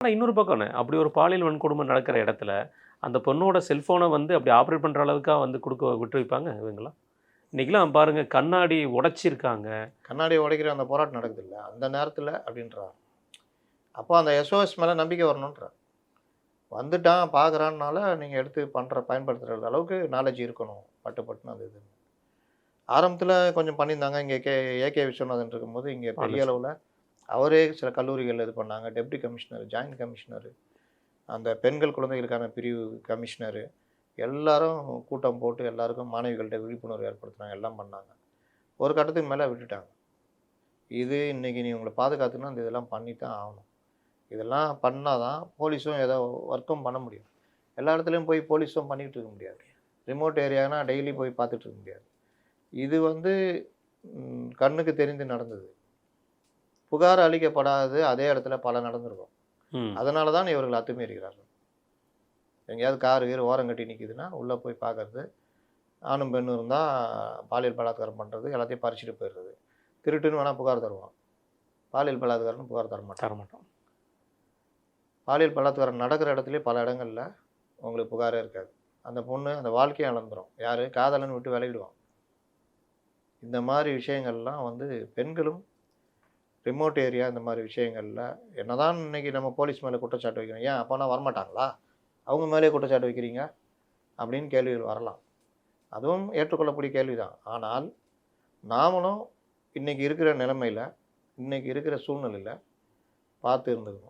ஆனா இன்னொரு பக்கம்ண்ணே, அப்படி ஒரு பாலியல் வன்கொடுமை நடக்கிற இடத்துல, அந்த பொண்ணோட செல்ஃபோன வந்து அப்படி ஆப்பரேட் பண்ற அளவுக்கா வந்து குடுக்க விட்டு வைப்பாங்க இவங்கலாம்? இன்னைக்கெல்லாம் பாருங்க கண்ணாடி உடைச்சிருக்காங்க. கண்ணாடிய உடைக்கிற அந்த போராட்டம் நடக்குதுல்ல, அந்த நேரத்தில அப்படின்றான். அப்போ அந்த எஸ்ஓஎஸ் மேல நம்பிக்கை வரணுன்றான். வந்துட்டான், பார்க்குறான்னால நீங்க எடுத்து பயன்படுத்துற அளவுக்கு நாலேட்ஜ் இருக்கணும். பட்டு பட்டுன்னு அது இது. ஆரம்பத்தில கொஞ்சம் பண்ணியிருந்தாங்க. இங்க ஏகே விஸ்வநாதன் இருக்கும்போது, இங்க ஆ பெரிய நிச்சயமா. அளவுல அவரே சில கல்லூரிகள்ல இது பண்ணாங்க. டெப்டி கமிஷனர், ஜாயிண்ட் கமிஷனர், அந்த பெண்கள் குழந்தைகளுக்கான பிரிவு கமிஷனர் எல்லாரும் கூட்டம் போட்டு எல்லாருக்கும் மாணவிகள்ட்ட விழிப்புணர்வு ஏற்படுத்துனாங்க. எல்லாம் பண்ணாங்க. ஒரு கட்டத்துக்கு மேல விட்டுட்டாங்க. இது இன்னைக்கு நீ உங்கள பாதுகாத்துக்கணும்னா, இந்த இதெல்லாம் பண்ணி தான் ஆகணும். இதெல்லாம் பண்ணா தான் போலீஸும் ஏதோ ஒர்க்கும் பண்ண முடியும். எல்லா இடத்துலயும் போய் போலீஸும் பண்ணிட்டு இருக்க முடியாது. ரிமோட் ஏரியானா டெய்லி போய் பார்த்துட்டு இருக்க முடியாது. இது வந்து கண்ணுக்கு தெரிந்து நடந்தது. புகார் அளிக்கப்படாதது அதே இடத்துல பல நடந்திருக்கும். ம். அதனால தான் இவர்கள் அத்துமீறுகிறார்கள். எங்கேயாவது கார் கீர் ஓரம் கட்டி நிக்குதுன்னா, உள்ள போய் பார்க்கறது. ஆணும் பெண்ணும் இருந்தா பாலியல் பலாத்காரம் பண்றது, எல்லாத்தையும் பறிச்சுட்டு போயிடுறது. திருட்டுன்னு வேணா புகார் தருவான். பாலியல் பலாத்காரம்னு புகார் தரமாட்டான். தரமாட்டோம். பாலியல் பலாத்காரம் நடக்கிற இடத்துலயே பல இடங்கள்ல உங்களுக்கு புகாரே இருக்காது. அந்த பொண்ணு அந்த வாழ்க்கைய இழந்துரும். யாரு? காதலன் விட்டு விலகிடுவான். இந்த மாரி விஷயங்கள்லாம் வந்து பெண்களும் ரிமோட் ஏரியா இந்த மாரி விஷயங்கள்ல என்னதான் இன்னைக்கு நம்ம போலீஸ் மேல குற்றச்சாட்டு வைக்கிறோம். ஏன் அப்போனா வரமாட்டாங்களா? அவங்க மேலயே குற்றச்சாட்டு வைக்கிறீங்க? அப்படின்னு கேள்விகள் வரலாம். அதுவும் ஏற்றுக்கொள்ளக்கூடிய கேள்விதான். ஆனால் நாமளும் இன்னைக்கு இருக்கிற நிலைமையில, இன்னைக்கு இருக்கிற சூழ்நிலையில பார்த்து இருந்துக்கணும்.